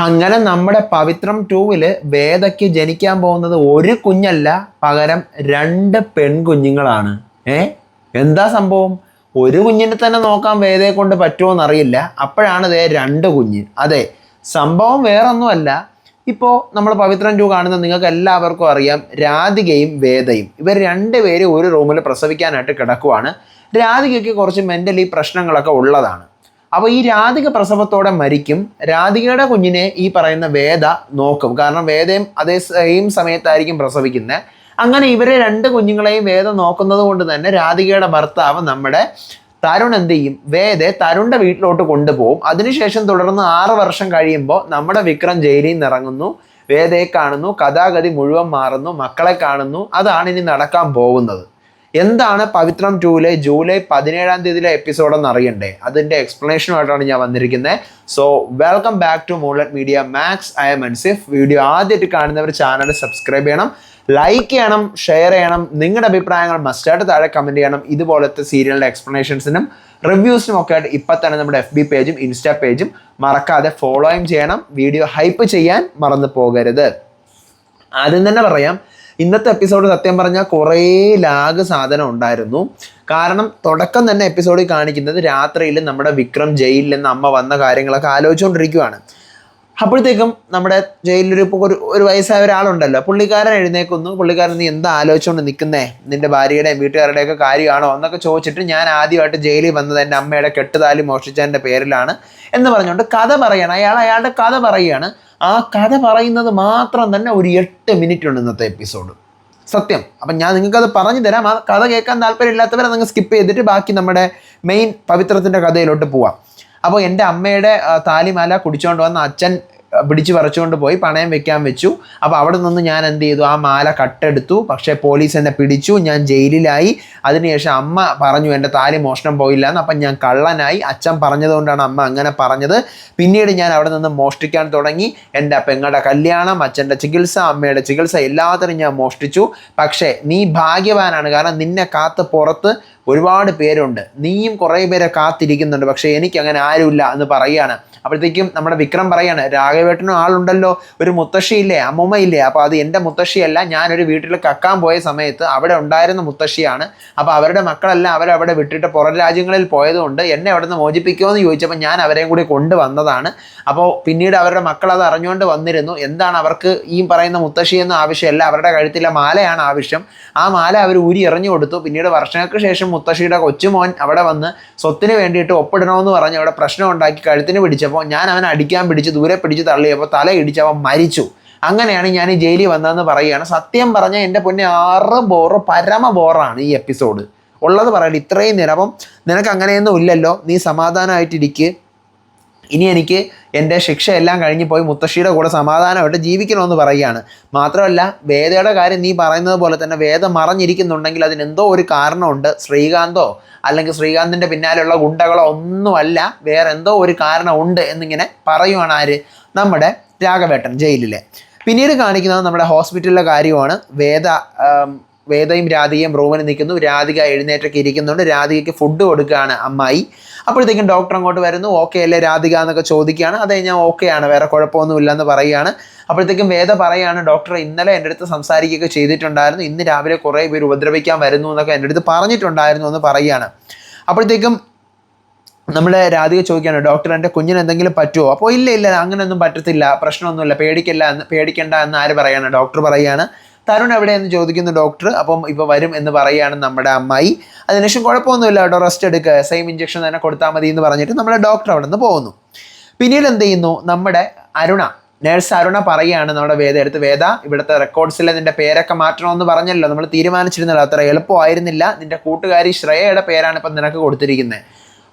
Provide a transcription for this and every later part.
അങ്ങനെ നമ്മുടെ പവിത്രം 2-ല് വേദയ്ക്ക് ജനിക്കാൻ പോകുന്നത് ഒരു കുഞ്ഞല്ല, പകരം 2 പെൺകുഞ്ഞുങ്ങളാണ്. എന്താ സംഭവം? ഒരു കുഞ്ഞിനെ തന്നെ നോക്കാൻ വേദയെ കൊണ്ട് പറ്റുമോയെന്നറിയില്ല. അപ്പോഴാണ് 2 കുഞ്ഞ്. അതെ, സംഭവം വേറൊന്നുമല്ല. ഇപ്പോൾ നമ്മൾ പവിത്രം 2 കാണുന്ന നിങ്ങൾക്ക് എല്ലാവർക്കും അറിയാം, രാധികയും വേദയും ഇവർ 2 പേര് ഒരു റൂമിൽ പ്രസവിക്കാനായിട്ട് കിടക്കുവാണ്. രാധികയ്ക്ക് കുറച്ച് മെൻ്റലി പ്രശ്നങ്ങളൊക്കെ ഉള്ളതാണ്. അപ്പോൾ ഈ രാധിക പ്രസവത്തോടെ മരിക്കും. രാധികയുടെ കുഞ്ഞിനെ ഈ പറയുന്ന വേദ നോക്കും. കാരണം വേദയും അതേ സെയിം സമയത്തായിരിക്കും പ്രസവിക്കുന്നത്. അങ്ങനെ ഇവരെ 2 കുഞ്ഞുങ്ങളെയും വേദ നോക്കുന്നത് കൊണ്ട് തന്നെ രാധികയുടെ ഭർത്താവ് നമ്മുടെ തരുൺ എന്ത് ചെയ്യും? വേദയെ തരുണിൻ്റെ വീട്ടിലോട്ട് കൊണ്ടുപോകും. അതിനുശേഷം തുടർന്ന് 6 വർഷം കഴിയുമ്പോൾ നമ്മുടെ വിക്രം ജയിലിൽ നിന്ന് ഇറങ്ങുന്നു. വേദയെ കാണുന്നു, കഥാഗതി മുഴുവൻ മാറുന്നു, മക്കളെ കാണുന്നു. അതാണ് ഇനി നടക്കാൻ പോകുന്നത്. എന്താണ് പവിത്രം 2-ലെ ജൂലൈ 17-ാം തീയതിയിലെ എപ്പിസോഡെന്ന് അറിയണ്ടേ? അതിൻ്റെ എക്സ്പ്ലനേഷനുമായിട്ടാണ് ഞാൻ വന്നിരിക്കുന്നത്. So welcome back to Moonlight Media Max. I'm Ansif. Video ആദ്യമായിട്ട് കാണുന്നവർ ചാനൽ സബ്സ്ക്രൈബ് ചെയ്യണം, ലൈക്ക് ചെയ്യണം, ഷെയർ ചെയ്യണം. നിങ്ങളുടെ അഭിപ്രായങ്ങൾ മസ്റ്റായിട്ട് താഴെ കമൻറ്റ് ചെയ്യണം. ഇതുപോലത്തെ സീരിയലിൻ്റെ എക്സ്പ്ലനേഷൻസിനും റിവ്യൂസിനും ഒക്കെ ആയിട്ട് ഇപ്പം തന്നെ നമ്മുടെ FB പേജും ഇൻസ്റ്റാ പേജും മറക്കാതെ ഫോളോയും ചെയ്യണം. വീഡിയോ ഹൈപ്പ് ചെയ്യാൻ മറന്നു പോകരുത്. ആദ്യം തന്നെ പറയാം, ഇന്നത്തെ എപ്പിസോഡ് സത്യം പറഞ്ഞാൽ കുറേ ലാഗ് സാധനം ഉണ്ടായിരുന്നു. കാരണം തുടക്കം തന്നെ എപ്പിസോഡിൽ കാണിക്കുന്നത് രാത്രിയിൽ നമ്മുടെ വിക്രം ജയിലിൽ നിന്ന് അമ്മ വന്ന കാര്യങ്ങളൊക്കെ ആലോചിച്ചുകൊണ്ടിരിക്കുകയാണ്. അപ്പോഴത്തേക്കും നമ്മുടെ ജയിലിലൊരു ഒരു വയസ്സായ ഒരാളുണ്ടല്ലോ, പുള്ളിക്കാരൻ എഴുന്നേക്കുന്നു. പുള്ളിക്കാരൻ നീ എന്താ ആലോചിച്ചുകൊണ്ട് നിൽക്കുന്നേ? നിൻ്റെ ഭാര്യയുടെയും വീട്ടുകാരുടെയൊക്കെ കാര്യമാണോ എന്നൊക്കെ ചോദിച്ചിട്ട്, ഞാൻ ആദ്യമായിട്ട് ജയിലിൽ വന്നത് എൻ്റെ അമ്മയുടെ കെട്ടുതാലി മോഷ്ടിച്ചതിൻ്റെ പേരിലാണ് എന്ന് പറഞ്ഞുകൊണ്ട് കഥ പറയണം. അയാളുടെ കഥ പറയുകയാണ്. ആ കഥ പറയുന്നത് മാത്രം തന്നെ ഒരു 8 മിനിറ്റ് ഉണ്ട് ഇന്നത്തെ എപ്പിസോഡ്, സത്യം. അപ്പം ഞാൻ നിങ്ങൾക്കത് പറഞ്ഞു തരാം. ആ കഥ കേൾക്കാൻ താല്പര്യമില്ലാത്തവരെ നിങ്ങൾ സ്കിപ്പ് ചെയ്തിട്ട് ബാക്കി നമ്മുടെ മെയിൻ പവിത്രത്തിൻ്റെ കഥയിലോട്ട് പോവാം. അപ്പോൾ എൻ്റെ അമ്മയുടെ താലിമാല കുടിച്ചുകൊണ്ട് വന്ന അച്ഛൻ പിടിച്ച് പറിച്ചുകൊണ്ട് പോയി പണയം വെക്കാൻ വെച്ചു. അപ്പോൾ അവിടെ നിന്ന് ഞാൻ എന്ത് ചെയ്തു? ആ മാല കട്ടെടുത്തു. പക്ഷേ പോലീസ് എന്നെ പിടിച്ചു, ഞാൻ ജയിലിലായി. അതിനുശേഷം അമ്മ പറഞ്ഞു എൻ്റെ താലി മോഷണം പോയില്ല എന്ന്. അപ്പം ഞാൻ കള്ളനായി. അച്ഛൻ പറഞ്ഞതുകൊണ്ടാണ് അമ്മ അങ്ങനെ പറഞ്ഞത്. പിന്നീട് ഞാൻ അവിടെ നിന്ന് മോഷ്ടിക്കാൻ തുടങ്ങി. എൻ്റെ പെങ്ങളുടെ കല്യാണം, അച്ഛൻ്റെ ചികിത്സ, അമ്മയുടെ ചികിത്സ എല്ലാത്തിനും ഞാൻ മോഷ്ടിച്ചു. പക്ഷേ നീ ഭാഗ്യവാനാണ്, കാരണം നിന്നെ കാത്ത് പുറത്ത് ഒരുപാട് പേരുണ്ട്, നീയും കുറേ പേരെ കാത്തിരിക്കുന്നുണ്ട്. പക്ഷേ എനിക്ക് അങ്ങനെ ആരുമില്ല എന്ന് പറയുകയാണ്. അപ്പോഴത്തേക്കും നമ്മുടെ വിക്രം പറയാണ്, രാഘവേട്ടനും ആളുണ്ടല്ലോ, ഒരു മുത്തശ്ശിയില്ലേ, അമ്മൂമ്മയില്ലേ? അപ്പോൾ അത് എൻ്റെ മുത്തശ്ശിയല്ല, ഞാനൊരു വീട്ടിൽ കക്കാൻ പോയ സമയത്ത് അവിടെ ഉണ്ടായിരുന്ന മുത്തശ്ശിയാണ്. അപ്പോൾ അവരുടെ മക്കളെല്ലാം അവരവിടെ വിട്ടിട്ട് പുറം രാജ്യങ്ങളിൽ പോയതുകൊണ്ട് എന്നെ അവിടെ നിന്ന് മോചിപ്പിക്കുമോ എന്ന് ചോദിച്ചപ്പോൾ ഞാൻ അവരെയും കൂടി കൊണ്ടുവന്നതാണ്. അപ്പോൾ പിന്നീട് അവരുടെ മക്കൾ അത് അറിഞ്ഞുകൊണ്ട് വന്നിരുന്നു. എന്താണ് അവർക്ക് ഈ പറയുന്ന മുത്തശ്ശിയൊന്നും ആവശ്യമല്ല, അവരുടെ കഴുത്തിലെ മാലയാണ് ആവശ്യം. ആ മാല അവർ ഊരി എറിഞ്ഞു കൊടുത്തു. പിന്നീട് വർഷങ്ങൾക്ക് ശേഷം മുത്തശ്ശിയുടെ കൊച്ചുമോൻ അവിടെ വന്ന് സ്വത്തിന് വേണ്ടിയിട്ട് ഒപ്പിടണമെന്ന് പറഞ്ഞ് അവിടെ പ്രശ്നം ഉണ്ടാക്കി കഴുത്തിന് പിടിച്ചപ്പോൾ ഞാൻ അവനെ അടിക്കാൻ പിടിച്ച് ദൂരെ പിടിച്ച് തള്ളിയപ്പോൾ തല ഇടിച്ച് അവൻ മരിച്ചു. അങ്ങനെയാണ് ഞാൻ ഈ ജയിലിൽ വന്നതെന്ന് പറയുകയാണ്. സത്യം പറഞ്ഞാൽ എൻ്റെ പൊന്നെ 6 ബോറ്, പരമ ബോറാണ് ഈ എപ്പിസോഡ് ഉള്ളത്. പറയല് ഇത്രയും നേരം. അപ്പം നിനക്ക് അങ്ങനെയൊന്നും ഇല്ലല്ലോ, നീ സമാധാനമായിട്ടിരിക്കുക. ഇനി എനിക്ക് എൻ്റെ ശിക്ഷയെല്ലാം കഴിഞ്ഞ് പോയി മുത്തശ്ശിയുടെ കൂടെ സമാധാനമായിട്ട് ജീവിക്കണമെന്ന് പറയുകയാണ്. മാത്രമല്ല വേദയുടെ കാര്യം നീ പറയുന്നത് പോലെ തന്നെ വേദ മറഞ്ഞിരിക്കുന്നുണ്ടെങ്കിൽ അതിനെന്തോ ഒരു കാരണമുണ്ട്. ശ്രീകാന്തോ അല്ലെങ്കിൽ ശ്രീകാന്തിൻ്റെ പിന്നാലെയുള്ള ഗുണ്ടകളോ ഒന്നുമല്ല, വേറെ എന്തോ ഒരു കാരണമുണ്ട് എന്നിങ്ങനെ പറയുവാണ് ആര്? നമ്മുടെ രാഘവേട്ടൻ ജയിലിലെ. പിന്നീട് കാണിക്കുന്നത് നമ്മുടെ ഹോസ്പിറ്റലിലെ കാര്യമാണ്. വേദയും രാധികയും റൂമിൽ നിൽക്കുന്നു. രാധിക എഴുന്നേറ്റൊക്കെ ഇരിക്കുന്നുണ്ട്. രാധികയ്ക്ക് ഫുഡ് കൊടുക്കുകയാണ് അമ്മായി. അപ്പോഴത്തേക്കും ഡോക്ടർ അങ്ങോട്ട് വരുന്നു. ഓക്കെ അല്ലേ രാധിക എന്നൊക്കെ ചോദിക്കുകയാണ്. അതെ, ഞാൻ ഓക്കെയാണ്, വേറെ കുഴപ്പമൊന്നുമില്ല എന്ന് പറയുകയാണ്. അപ്പോഴത്തേക്കും വേദ പറയുകയാണ്, ഡോക്ടർ ഇന്നലെ എൻ്റെ അടുത്ത് സംസാരിക്കുകയൊക്കെ ചെയ്തിട്ടുണ്ടായിരുന്നു, ഇന്ന് രാവിലെ കുറേ പേര് ഉപദ്രവിക്കാൻ വരുന്നു എന്നൊക്കെ എൻ്റെ അടുത്ത് പറഞ്ഞിട്ടുണ്ടായിരുന്നു എന്ന് പറയുകയാണ്. അപ്പോഴത്തേക്കും നമ്മുടെ രാധിക ചോദിക്കുകയാണ്, ഡോക്ടർ എൻ്റെ കുഞ്ഞിന് എന്തെങ്കിലും പറ്റുമോ? അപ്പോൾ ഇല്ല അങ്ങനെയൊന്നും പറ്റത്തില്ല, പ്രശ്നമൊന്നുമില്ല, പേടിക്കണ്ട എന്ന് ആര് പറയാണ്? ഡോക്ടർ പറയാണ്. തരുൺ എവിടെയെന്ന് ചോദിക്കുന്നു ഡോക്ടർ. അപ്പം ഇപ്പോൾ വരും എന്ന് പറയുകയാണ് നമ്മുടെ അമ്മായി. അതിനുശേഷം കുഴപ്പമൊന്നുമില്ല കേട്ടോ, റെസ്റ്റ് എടുക്കുക, സെയിം ഇഞ്ചക്ഷൻ തന്നെ കൊടുത്താൽ മതി എന്ന് പറഞ്ഞിട്ട് നമ്മുടെ ഡോക്ടർ അവിടെ നിന്ന് പോകുന്നു. പിന്നീട് എന്ത് ചെയ്യുന്നു? നമ്മുടെ നേഴ്സ് അരുണ പറയുകയാണ് നമ്മുടെ വേദ, ഇവിടുത്തെ റെക്കോർഡ്സിൽ നിൻ്റെ പേരൊക്കെ മാറ്റണമെന്ന് പറഞ്ഞല്ലോ, നമ്മൾ തീരുമാനിച്ചിരുന്നല്ലോ, അത്ര എളുപ്പമായിരുന്നില്ല. നിൻ്റെ കൂട്ടുകാരി ശ്രേയയുടെ പേരാണ് ഇപ്പം നിനക്ക് കൊടുത്തിരിക്കുന്നത്.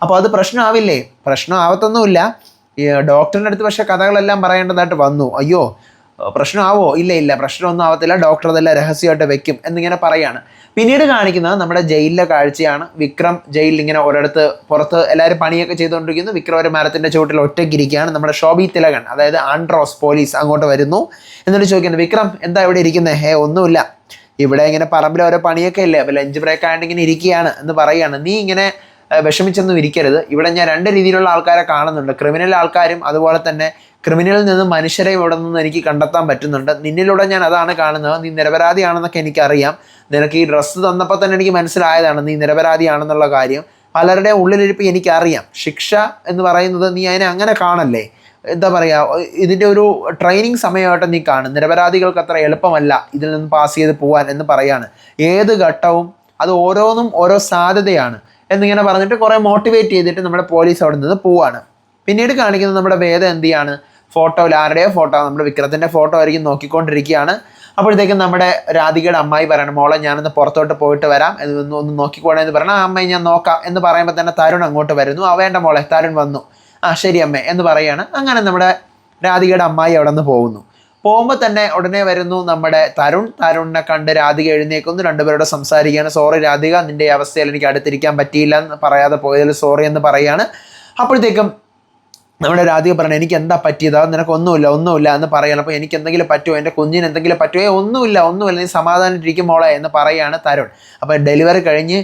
അപ്പോൾ അത് പ്രശ്നമാവില്ലേ? പ്രശ്നം ആവത്തൊന്നുമില്ല. ഡോക്ടറിൻ്റെ അടുത്ത് പക്ഷേ കഥകളെല്ലാം പറയേണ്ടതായിട്ട് വന്നു. അയ്യോ പ്രശ്നമാവോ? ഇല്ല, പ്രശ്നമൊന്നും ആവത്തില്ല, ഡോക്ടർ അതെല്ലാം രഹസ്യമായിട്ട് വെക്കും എന്നിങ്ങനെ പറയാണ്. പിന്നീട് കാണിക്കുന്നത് നമ്മുടെ ജയിലിലെ കാഴ്ചയാണ്. വിക്രം ജയിലിൽ ഇങ്ങനെ ഒരിടത്ത് പുറത്ത് എല്ലാവരും പണിയൊക്കെ ചെയ്തുകൊണ്ടിരിക്കുന്നു. വിക്രം ഒരു മരത്തിൻ്റെ ചുവട്ടിൽ ഒറ്റയ്ക്കിരിക്കുകയാണ്. നമ്മുടെ ശോഭി തിലകൻ, അതായത് ആൻഡ്രോസ് പോലീസ് അങ്ങോട്ട് വരുന്നു. എന്നിട്ട് ചോദിക്കുന്നത്, വിക്രം എന്താ ഇവിടെ ഇരിക്കുന്നത്? ഒന്നുമില്ല, ഇവിടെ ഇങ്ങനെ പറമ്പിൽ ഓരോ പണിയൊക്കെ ഇല്ലേ, അപ്പോൾ ലഞ്ച് ബ്രേക്ക് ആയിട്ട് ഇങ്ങനെ ഇരിക്കുകയാണ് എന്ന് പറയുകയാണ്. നീ ഇങ്ങനെ വിഷമിച്ചൊന്നും ഇരിക്കരുത്, ഇവിടെ ഞാൻ 2 രീതിയിലുള്ള ആൾക്കാരെ കാണുന്നുണ്ട്, ക്രിമിനൽ ആൾക്കാരും അതുപോലെ തന്നെ ക്രിമിനലിൽ നിന്ന് മനുഷ്യരെ ഇവിടെ നിന്ന് എനിക്ക് കണ്ടെത്താൻ പറ്റുന്നുണ്ട്. നിന്നിലൂടെ ഞാൻ അതാണ് കാണുന്നത്. നീ നിരപരാധിയാണെന്നൊക്കെ എനിക്കറിയാം. നിനക്ക് ഈ ഡ്രസ്സ് തന്നപ്പോൾ തന്നെ എനിക്ക് മനസ്സിലായതാണ് നീ നിരപരാധിയാണെന്നുള്ള കാര്യം. പലരുടെ ഉള്ളിലിരിപ്പ് എനിക്കറിയാം. ശിക്ഷ എന്ന് പറയുന്നത് നീ അതിനെ അങ്ങനെ കാണല്ലേ. എന്താ പറയുക, ഇതിൻ്റെ ഒരു ട്രെയിനിങ് സമയമായിട്ട് നീ കാണും. നിരപരാധികൾക്ക് അത്ര എളുപ്പമല്ല ഇതിൽ നിന്ന് പാസ് ചെയ്ത് പോകാൻ എന്ന് പറയാണ്. ഏത് ഘട്ടവും അത് ഓരോന്നും ഓരോ സാധ്യതയാണ് എന്നിങ്ങനെ പറഞ്ഞിട്ട് കുറേ മോട്ടിവേറ്റ് ചെയ്തിട്ട് നമ്മുടെ പോലീസ് അവിടെ നിന്ന് പോവാണ്. പിന്നീട് കാണിക്കുന്നത് നമ്മുടെ വേദ എന്ത് ചെയ്യാണ്, ഫോട്ടോയിൽ ആരുടെയോ ഫോട്ടോ, നമ്മുടെ വിക്രത്തിൻ്റെ ഫോട്ടോ ആയിരിക്കും നോക്കിക്കൊണ്ടിരിക്കുകയാണ്. അപ്പോഴത്തേക്കും നമ്മുടെ രാധികയുടെ അമ്മായി പറയണം, മോളെ ഞാനൊന്ന് പുറത്തോട്ട് പോയിട്ട് വരാം, ഒന്ന് നോക്കിക്കോണേ എന്ന് പറയണം. ആ അമ്മയെ ഞാൻ നോക്കാം എന്ന് പറയുമ്പോൾ തന്നെ തരുൺ അങ്ങോട്ട് വരുന്നു. വേണ്ട മോളെ, തരുൺ വന്നു. ശരി അമ്മേ എന്ന് പറയാണ്. അങ്ങനെ നമ്മുടെ രാധികയുടെ അമ്മായി അവിടെ നിന്ന് പോകുമ്പോൾ തന്നെ ഉടനെ വരുന്നു നമ്മുടെ തരുണിനെ കണ്ട് രാധിക എഴുന്നേക്കുന്നു. രണ്ടുപേരോട് സംസാരിക്കുകയാണ്. സോറി രാധിക, നിൻ്റെ അവസ്ഥയിൽ എനിക്ക് അടുത്തിരിക്കാൻ പറ്റിയില്ല എന്ന് പറയാതെ പോയതിൽ സോറി എന്ന് പറയുകയാണ്. അപ്പോഴത്തേക്കും നമ്മുടെ രാധിക പറയണം, എനിക്ക് എന്താ പറ്റിയത്, നിനക്ക് ഒന്നുമില്ല എന്ന് പറയണം. അപ്പോൾ എനിക്ക് എന്തെങ്കിലും പറ്റുമോ, എൻ്റെ കുഞ്ഞിന് എന്തെങ്കിലും പറ്റുമോ? ഒന്നുമില്ല, നീ സമാധാനമായിട്ടിരിക്കും മോളെ എന്ന് പറയാണ് തരുൺ. അപ്പോൾ ഡെലിവറി കഴിഞ്ഞ്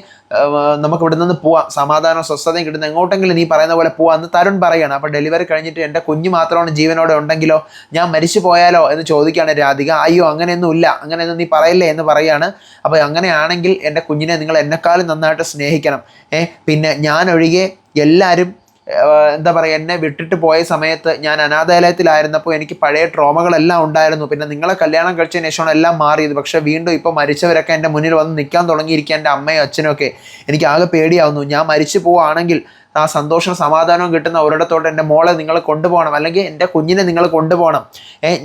നമുക്ക് ഇവിടെ നിന്ന് പോവാം, സമാധാനം സ്വസ്ഥതയും കിട്ടുന്ന എങ്ങോട്ടെങ്കിലും നീ പറയുന്ന പോലെ പോവാമെന്ന് തരുൺ പറയാണ്. അപ്പോൾ ഡെലിവറി കഴിഞ്ഞിട്ട് എൻ്റെ കുഞ്ഞ് മാത്രമാണ് ജീവനോടെ ഉണ്ടെങ്കിലോ, ഞാൻ മരിച്ചു പോയാലോ എന്ന് ചോദിക്കുകയാണ് രാധിക. അയ്യോ അങ്ങനെയൊന്നും നീ പറയില്ലേ എന്ന് പറയാണ്. അപ്പോൾ അങ്ങനെയാണെങ്കിൽ എൻ്റെ കുഞ്ഞിനെ നിങ്ങൾ എന്നെക്കാളും നന്നായിട്ട് സ്നേഹിക്കണം. പിന്നെ ഞാൻ ഒഴികെ എല്ലാവരും എന്താ പറയുക, എന്നെ വിട്ടിട്ട് പോയ സമയത്ത് ഞാൻ അനാഥാലയത്തിലായിരുന്നപ്പോൾ എനിക്ക് പഴയ ട്രോമകളെല്ലാം ഉണ്ടായിരുന്നു. പിന്നെ നിങ്ങളെ കല്യാണം കഴിച്ചതിന് ശേഷമാണ് എല്ലാം മാറിയത്. പക്ഷേ വീണ്ടും ഇപ്പോൾ മരിച്ചവരൊക്കെ എൻ്റെ മുന്നിൽ വന്ന് നിൽക്കാൻ തുടങ്ങിയിരിക്കുക, എൻ്റെ അമ്മയും അച്ഛനൊക്കെ. എനിക്ക് ആകെ പേടിയാവുന്നു. ഞാൻ മരിച്ചു പോവുകയാണെങ്കിൽ ആ സന്തോഷവും സമാധാനവും കിട്ടുന്ന ഒരിടത്തോട്ട് എൻ്റെ മോളെ നിങ്ങൾ കൊണ്ടുപോകണം, അല്ലെങ്കിൽ എൻ്റെ കുഞ്ഞിനെ നിങ്ങൾ കൊണ്ടുപോകണം.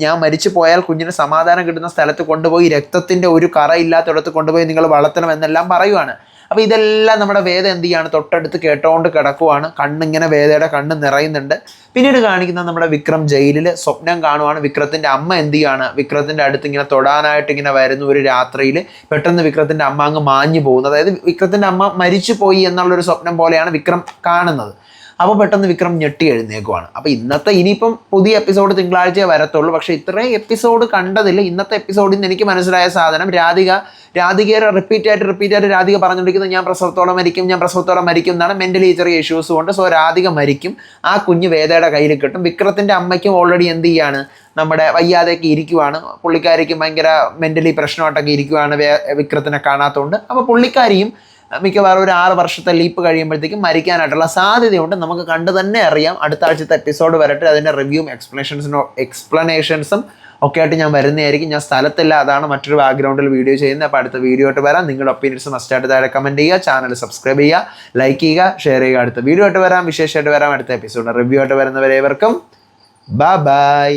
ഞാൻ മരിച്ചു പോയാൽ കുഞ്ഞിന് സമാധാനം കിട്ടുന്ന സ്ഥലത്ത് കൊണ്ടുപോയി, രക്തത്തിൻ്റെ ഒരു കറ ഇല്ലാത്തിടത്ത് കൊണ്ടുപോയി നിങ്ങൾ വളർത്തണം എന്നെല്ലാം പറയുവാണ്. അപ്പോൾ ഇതെല്ലാം നമ്മുടെ വേദ എന്ത് ചെയ്യാണ്, തൊട്ടടുത്ത് കേട്ടോണ്ട് കിടക്കുവാണ്. കണ്ണിങ്ങനെ വേദയുടെ കണ്ണ് നിറയുന്നുണ്ട്. പിന്നീട് കാണിക്കുന്ന നമ്മുടെ വിക്രം ജയിലിൽ സ്വപ്നം കാണുവാണ്. വിക്രത്തിൻ്റെ അമ്മ എന്ത് ചെയ്യാണ്, വിക്രത്തിൻ്റെ അടുത്ത് ഇങ്ങനെ തൊടാനായിട്ട് ഇങ്ങനെ വരുന്നു. ഒരു രാത്രിയിൽ പെട്ടെന്ന് വിക്രത്തിൻ്റെ അമ്മ അങ്ങ് മാഞ്ഞു പോകുന്നു. അതായത് വിക്രത്തിൻ്റെ അമ്മ മരിച്ചു പോയി എന്നുള്ളൊരു സ്വപ്നം പോലെയാണ് വിക്രം കാണുന്നത്. അപ്പോൾ പെട്ടെന്ന് വിക്രം ഞെട്ടി എഴുന്നേക്കുവാണ്. അപ്പോൾ ഇനിയിപ്പം പുതിയ എപ്പിസോഡ് തിങ്കളാഴ്ചയെ വരത്തുള്ളൂ. പക്ഷേ ഇത്രയും എപ്പിസോഡ് കണ്ടതിൽ ഇന്നത്തെ എപ്പിസോഡിൽ നിന്ന് എനിക്ക് മനസ്സിലായ സാധനം, രാധികയെ റിപ്പീറ്റായിട്ട് രാധിക പറഞ്ഞുകൊണ്ടിരിക്കുന്നത് ഞാൻ പ്രസവത്തോടെ മരിക്കും എന്നാണ്. മെൻ്റലി ചെറിയ ഇഷ്യൂസ് കൊണ്ട്. സോ രാധിക മരിക്കും, ആ കുഞ്ഞ് വേദയുടെ കയ്യിൽ കിട്ടും. വിക്രത്തിൻ്റെ അമ്മയ്ക്കും ഓൾറെഡി എന്ത് ചെയ്യാണ്, നമ്മുടെ വയ്യാതെയൊക്കെ ഇരിക്കുവാണ്. പുള്ളിക്കാരിക്കും ഭയങ്കര മെൻ്റലി പ്രശ്നമായിട്ടൊക്കെ ഇരിക്കുവാണ് വിക്രത്തിനെ കാണാത്തതുകൊണ്ട്. അപ്പോൾ പുള്ളിക്കാരിയും മിക്കവാറും ഒരു 6 വർഷത്തെ ലീപ്പ് കഴിയുമ്പോഴത്തേക്കും മരിക്കാനായിട്ടുള്ള സാധ്യതയുണ്ട്. നമുക്ക് കണ്ടു തന്നെ അറിയാം. അടുത്ത ആഴ്ചത്തെ എപ്പിസോഡ് വരട്ടെ, അതിൻ്റെ റിവ്യൂവും എക്സ്പ്ലനേഷൻസും ഒക്കെ ആയിട്ട് ഞാൻ വരുന്നതായിരിക്കും. ഞാൻ സ്ഥലത്തില്ല, അതാണ് മറ്റൊരു ബാക്ക്ഗ്രൗണ്ടിൽ വീഡിയോ ചെയ്യുന്നത്. അപ്പോൾ അടുത്ത വീഡിയോ ആയിട്ട് വരാം. നിങ്ങളുടെ ഒപ്പീനിയൻസ് മസ്റ്റായിട്ട് താഴെ കമൻറ്റ് ചെയ്യുക, ചാനൽ സബ്സ്ക്രൈബ് ചെയ്യുക, ലൈക്ക് ചെയ്യുക, ഷെയർ ചെയ്യുക. അടുത്ത വീഡിയോ ആയിട്ട് വരാം, വിശേഷമായിട്ട് വരാം, അടുത്ത എപ്പിസോഡ് റിവ്യൂ ആയിട്ട് വരുന്നവരേവർക്കും ബൈ.